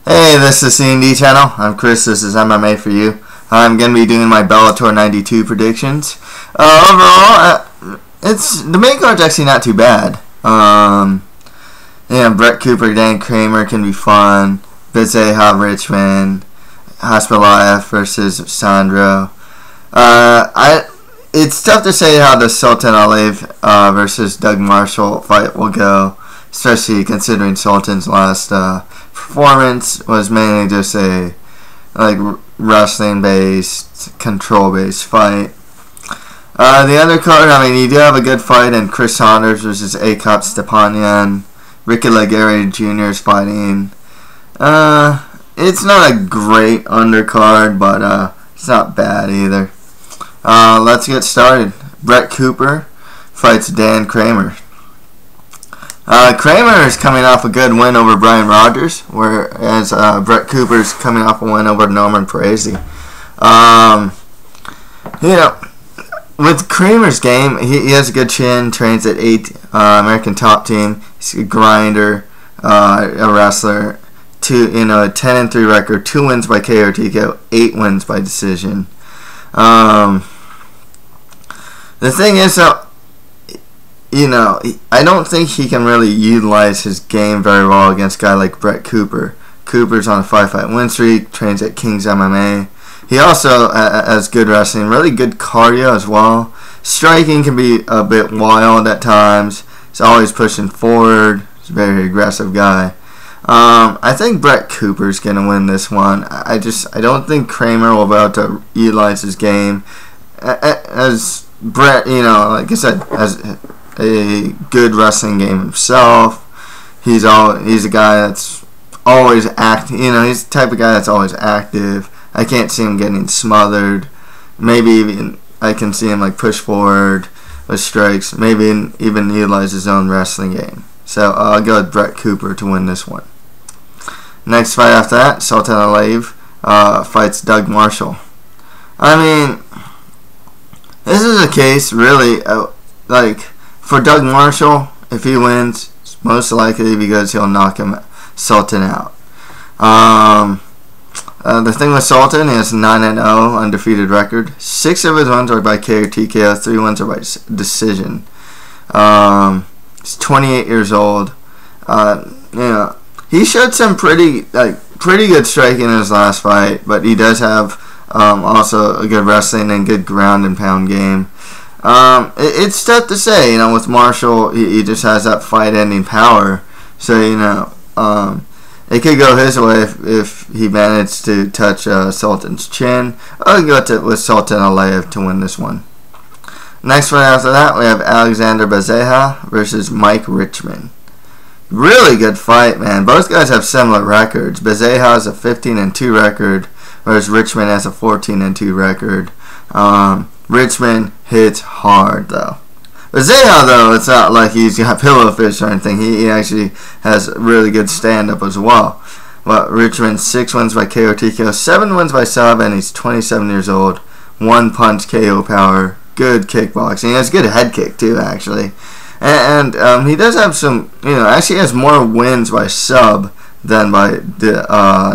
Hey, this is C&D channel. I'm Chris. This is MMA for you. I'm going to be doing my Bellator 92 predictions. Overall, the main card's actually not too bad. Brett Cooper, Dan Cramer can be fun. Bezerra, Richman, Khasbulaev versus Sandro. It's tough to say how the Sultan Aliev versus Doug Marshall fight will go, especially considering Sultan's last performance was mainly just a wrestling-based, control-based fight. The other card, you do have a good fight in Chris Saunders versus Akop Stepanyan. Ricky Legere Jr. is fighting. It's not a great undercard, but it's not bad either. Let's get started. Brett Cooper fights Dan Cramer. Cramer is coming off a good win over Brian Rogers, whereas Brett Cooper is coming off a win over Norman Parisi. With Cramer's game, he has a good chin, trains at American Top Team. He's a grinder, a wrestler. A 10-3 record, 2 wins by KO or TKO, 8 wins by decision. The thing is, I don't think he can really utilize his game very well against a guy like Brett Cooper. Cooper's on a 5-fight win streak, trains at King's MMA. He also has good wrestling, really good cardio as well. Striking can be a bit wild at times. He's always pushing forward. He's a very aggressive guy. I think Brett Cooper's going to win this one. I don't think Cramer will be able to utilize his game. As Brett, like I said, has a good wrestling game himself. He's a guy that's always active. He's the type of guy that's always active. I can't see him getting smothered. Maybe even I can see him push forward with strikes. Maybe even utilize his own wrestling game. So I'll go with Brett Cooper to win this one. Next fight after that, Sultan Aliev fights Doug Marshall. This is a case really for Doug Marshall. If he wins, it's most likely because he'll knock Sultan out. The thing with Sultan, he has 9-0 undefeated record. 6 of his wins are by KO or TKO. 3 wins are by decision. He's 28 years old. He showed some pretty good striking in his last fight, but he does have also a good wrestling and good ground and pound game. It's tough to say, with Marshall, he just has that fight-ending power. So, it could go his way if he managed to touch Sultan's chin. I'll go with Sultan Aliev to win this one. Next one after that, we have Alexandre Bezerra versus Mike Richman. Really good fight, man. Both guys have similar records. Bezerra has a 15-2 record, whereas Richman has a 14-2 record. Richman hits hard, though. Bezerra, though, it's not like he's got pillow fish or anything. He actually has really good stand-up as well. But Richman, 6 wins by KO or TKO, 7 wins by sub, and he's 27 years old. 1-punch KO power, good kickboxing. He has good head kick, too, actually. And he does have some, actually has more wins by sub than by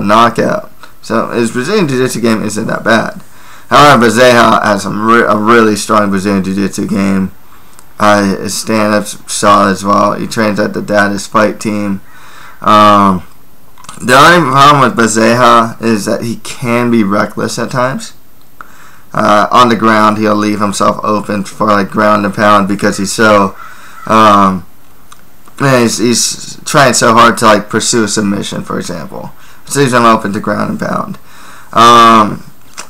knockout. So his Brazilian Jiu-Jitsu game isn't that bad. However, Bezerra has a really strong Brazilian Jiu-Jitsu game. His stand-up's solid as well. He trains at the Dadis fight team. The only problem with Bezerra is that he can be reckless at times. On the ground, he'll leave himself open for ground and pound because he's so he's trying so hard to pursue a submission, for example. So he's open to ground and pound.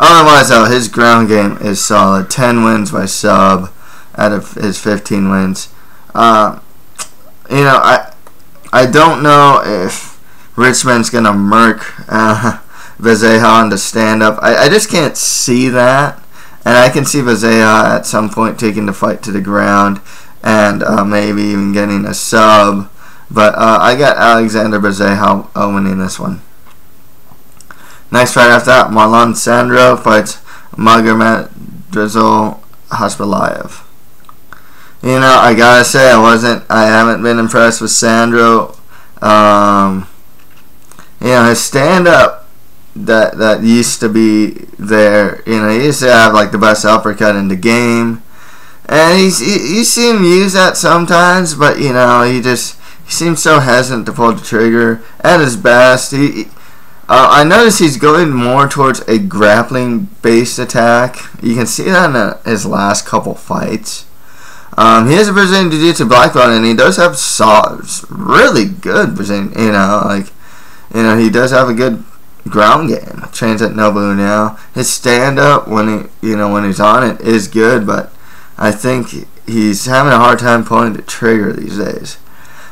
Otherwise, though, his ground game is solid. 10 wins by sub out of his 15 wins. I don't know if Richmond's gonna murk Bezerra on the stand-up. I just can't see that, and I can see Bezerra at some point taking the fight to the ground and maybe even getting a sub. But I got Alexandre Bezerra winning this one. Next fight after that, Marlon Sandro fights Magomedrasul Khasbulaev. I gotta say I haven't been impressed with Sandro. his stand-up that used to be there. He used to have like the best uppercut in the game, and you see him use that sometimes, but he seems so hesitant to pull the trigger. At his best, I notice he's going more towards a grappling-based attack. You can see that in his last couple fights. He is a Brazilian Jiu-Jitsu black belt, and he does have really good Brazilian. He does have a good ground game. Trains at Nobu now. His stand-up when he's on it is good, but I think he's having a hard time pulling the trigger these days.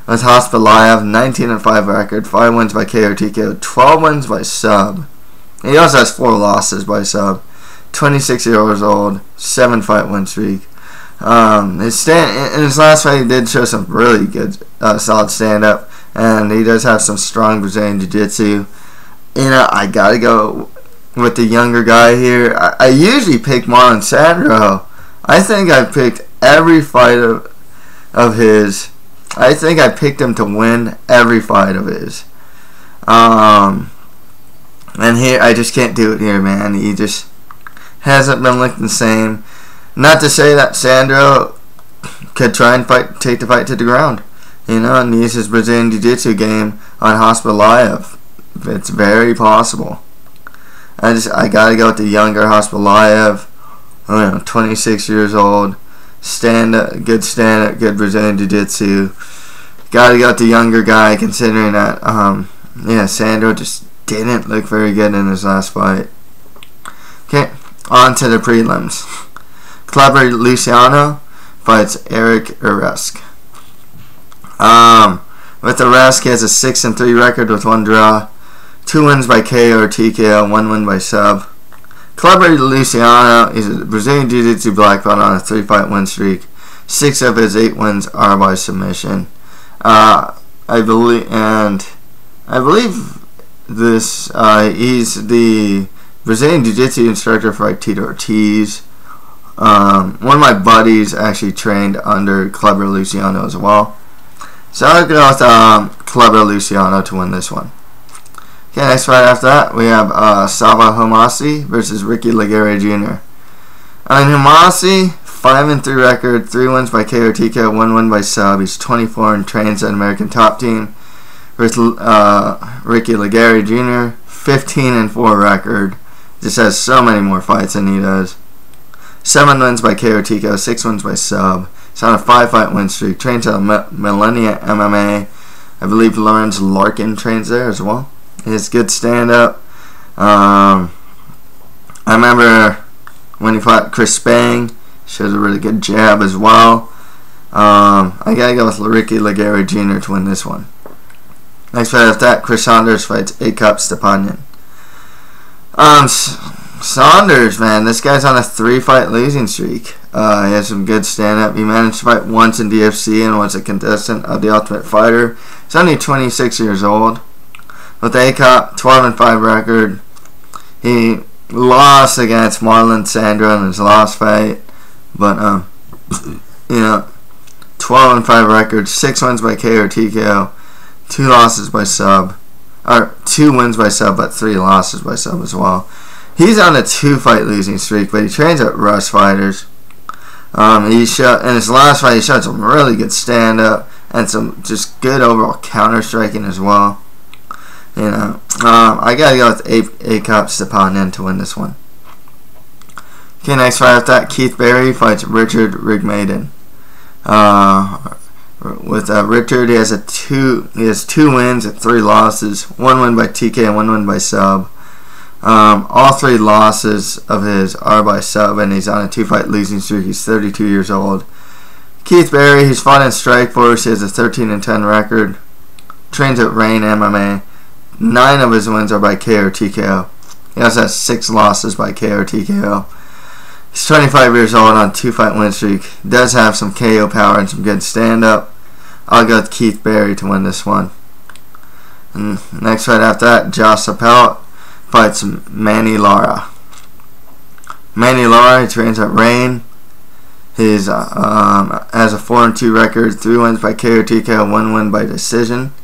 With Khasbulaev, 19-5 record, 5 wins by KO TKO, 12 wins by sub. He also has 4 losses by sub. 26 years old, 7-fight win streak. In his last fight, he did show some really good, solid stand-up, and he does have some strong Brazilian Jiu-Jitsu. I gotta go with the younger guy here. I usually pick Marlon Sandro. I think I picked every fight of his. I think I picked him to win every fight of his. And here, I just can't do it here, man. He just hasn't been looking the same. Not to say that Sandro could try and take the fight to the ground, and use his Brazilian Jiu-Jitsu game on Khasbulaev. It's very possible. I gotta go with the younger Khasbulaev. 26 years old. Good stand-up, good Brazilian Jiu-Jitsu. Gotta go with the younger guy, considering that, Sandro just didn't look very good in his last fight. Okay, on to the prelims. Kleber Luciano fights Eric Eresk. With Eresk, he has a 6-3 record with 1 draw, 2 wins by KO or TKO, 1 win by sub. Kleber Luciano is a Brazilian Jiu-Jitsu black belt on a 3-fight win streak. 6 of his 8 wins are by submission. I believe this. He's the Brazilian Jiu-Jitsu instructor for Tito Ortiz. One of my buddies actually trained under Kleber Luciano as well. So I'll go with Kleber Luciano to win this one. Okay, next fight after that, we have Sava Homasi versus Ricky Laguerre Jr. Homasi, 5-3 record, 3 wins by KO TKO, 1 win by sub. He's 24 and trains at American Top Team. With Ricky Laguerre Jr., 15-4 record. Just has so many more fights than he does. 7 wins by KO TKO, 6 wins by sub. He's on a 5-fight win streak. Trains at Millennia MMA. I believe Lawrence Larkin trains there as well. He has good stand-up. I remember when he fought Chris Spang. Shows a really good jab as well. I gotta go with Ricky Laguerre Jr. to win this one. Next fight after that, Chris Saunders fights Akop Stepanyan. Saunders, man, this guy's on a 3-fight losing streak. He has some good stand-up. He managed to fight once in DFC and was a contestant of The Ultimate Fighter. He's only 26 years old. With Akop, 12-5 record. He lost against Marlon Sandro in his last fight. But, 12-5 record, 6 wins by KO or TKO, 2 losses by sub. Or 2 wins by sub, but 3 losses by sub as well. He's on a 2-fight losing streak, but he trains at Rush Fighters. In his last fight, he showed some really good stand-up and some just good overall counter-striking as well. I gotta go with Akop Stepanyan to win this one. Okay, next fight after that, Keith Berry fights Richard Rigmaiden. With Richard, he has 2 wins and 3 losses, 1 win by TK and 1 win by sub. All 3 losses of his are by sub, and he's on a 2-fight losing streak. He's 32 years old. Keith Berry, he's fought in Strikeforce. He has a 13-10 record. Trains at Rain MMA. 9 of his wins are by KO or TKO. He also has 6 losses by KO or TKO. He's 25 years old on a 2-fight win streak. Does have some KO power and some good stand-up. I'll go with Keith Berry to win this one. And next fight after that, Josh Appel fights Manny Lara. Manny Lara, he trains at Rain. He has a 4-2 record, 3 wins by KO TKO, 1 win by decision.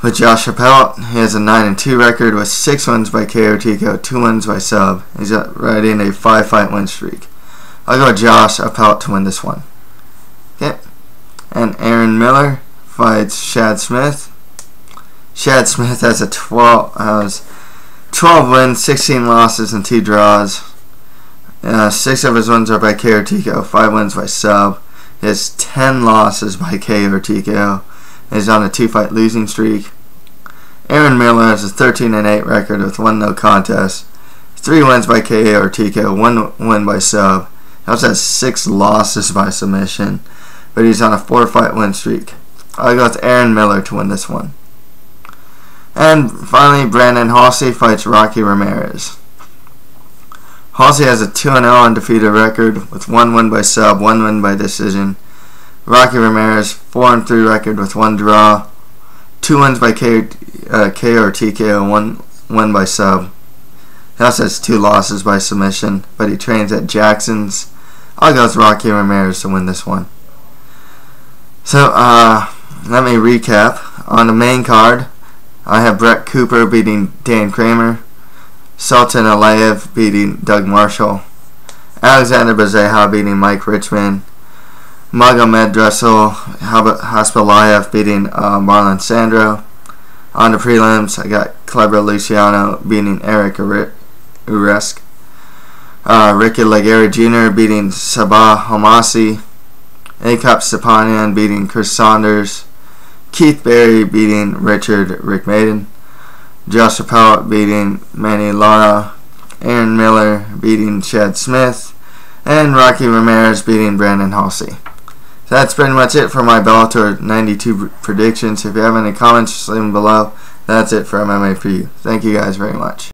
With Josh Appelt, he has a 9-2 record with 6 wins by KO TKO, 2 wins by sub. He's riding a 5-fight win streak. I'll go with Josh Appelt to win this one. Okay. And Aaron Miller fights Shad Smith. Shad Smith has 12 wins, 16 losses, and 2 draws. 6 of his wins are by KO TKO, 5 wins by sub. He has 10 losses by KO TKO. He's on a 2-fight losing streak. Aaron Miller has a 13-8 record with 1 no contest, 3 wins by KO or TKO, 1 win by sub. He also has 6 losses by submission, but he's on a 4-fight win streak. I'll go with Aaron Miller to win this one. And finally, Brandon Halsey fights Rocky Ramirez. Halsey has a 2-0 undefeated record with 1 win by sub, 1 win by decision. Rocky Ramirez, 4-3 record with 1 draw, 2 wins by KO or TKO, 1 win by sub. He also has 2 losses by submission, but he trains at Jackson's. I'll go with Rocky Ramirez to win this one. So, let me recap. On the main card, I have Brett Cooper beating Dan Cramer, Sultan Aliev beating Doug Marshall, Alexandre Bezerra beating Mike Richman, Magomedrasul Khasbulaev beating Marlon Sandro. On the prelims, I got Kleber Luciano beating Eric Uresk, Ricky Laguerre Jr. beating Sabah Homasi, Akop Stepanian beating Chris Saunders, Keith Berry beating Richard Rickmaden, Josh Appelt beating Manny Lara, Aaron Miller beating Shad Smith, and Rocky Ramirez beating Brandon Halsey. So that's pretty much it for my Bellator 92 predictions. If you have any comments, just leave them below. That's it for MMA for you. Thank you guys very much.